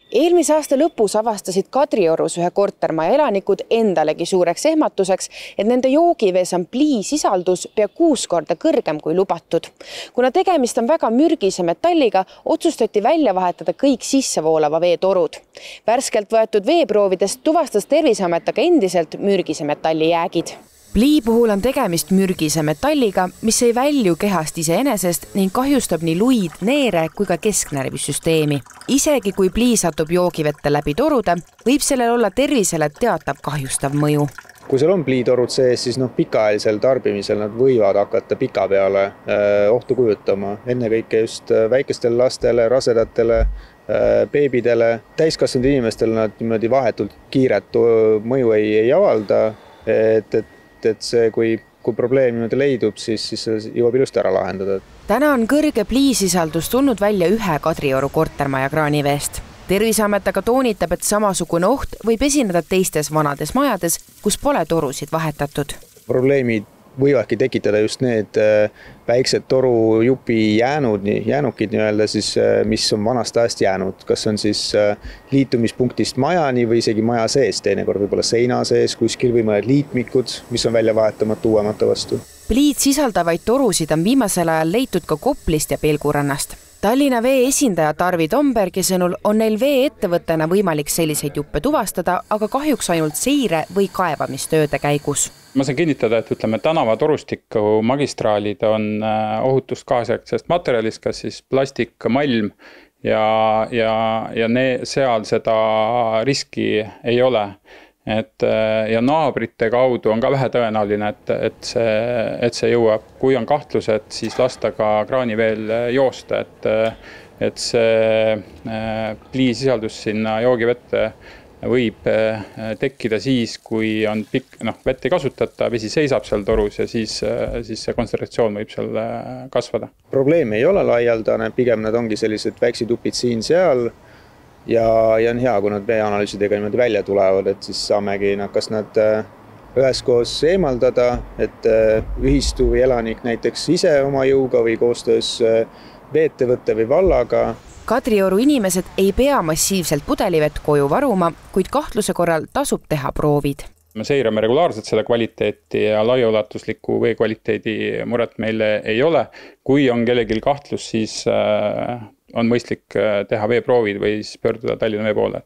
Eelmise aasta lõpus avastasid Kadriorus ühe kortermaja elanikud endalegi suureks ehmatuseks, et nende joogivees on pliisisaldus pea 6 korda kõrgem kui lubatud. Kuna tegemist on väga mürgise metalliga, otsustati välja vahetada kõik sissevoolava vee torud. Värskelt võetud veeproovidest tuvastas Terviseamet aga endiselt mürgise metalli jäägid. Plii puhul on tegemist mürgise metalliga, mis ei välju kehast iseenesest ning kahjustab nii luid, neere kui ka kesknärvisüsteemi. Isegi kui plii satub joogivette läbi torude, võib sellel olla tervisele teatav kahjustav mõju. Kui seal on pliitorud sees, siis pikaajalisel tarbimisel nad võivad hakata pika peale ohtu kujutama. Ennekõike just väikestele lastele, rasedatele, beebidele, täiskasvanud inimestele nad niimoodi vahetult kiiret mõju ei avalda, et see, kui probleem niimoodi leidub, siis jõuab ilusti ära lahendada. Täna on kõrge pliisisaldus tulnud välja ühe Kadrioru kortermaja kraaniveest. Terviseamet aga toonitab, et samasugune oht võib esineda teistes vanades majades, kus pole torusid vahetatud. Probleemid võivadki tekitada just need väiksed torujupi jäänukid, mis on vanast ajast jäänud. Kas on siis liitumispunktist majani või isegi maja sees, teinekord võib-olla seina sees kuskil või mõned liitmikud, mis on välja vahetamata uuemate vastu. Pliid sisaldavaid torusid on viimasel ajal leitud ka Koplist ja Pelgurannast. Tallinna Vee esindaja Tarvi Tombergi sõnul on neil vee-ettevõttena võimalik selliseid juppe tuvastada, aga kahjuks ainult seire või kaevamistööde käigus. Ma saan kinnitada, et tänavatorustiku magistraalid on ohutust kaasjärgsest materjalist, kas siis plastik, malm ja seal seda riski ei ole. Ja naabrite kaudu on ka vähe tõenäoline, et see jõuab. Kui on kahtlused, siis lasta ka kraani veel joosta, et see pliisisaldus sinna joogivette võib tekkida siis, kui on vett ei kasutata, vesi seisab seal torus ja siis see kontsentratsioon võib seal kasvada. Probleem ei ole laialdane, pigem nad ongi sellised väiksed upid siin-seal ja on hea, kui nad veeanalüüsidega niimoodi välja tulevad, et siis saamegi kas nad üheskoos eemaldada, et ühistu või elanik näiteks ise oma jõuga või koostöös veettevõtte või vallaga. Kadrioru inimesed ei pea massiivselt pudelivett koju varuma, kuid kahtluse korral tasub teha proovid. Me seirame regulaarselt selle kvaliteeti ja laiaulatusliku vee kvaliteedi muret meile ei ole. Kui on kellelgi kahtlus, siis on mõistlik teha veeproovid või pöörduda Tallinna Vee poole.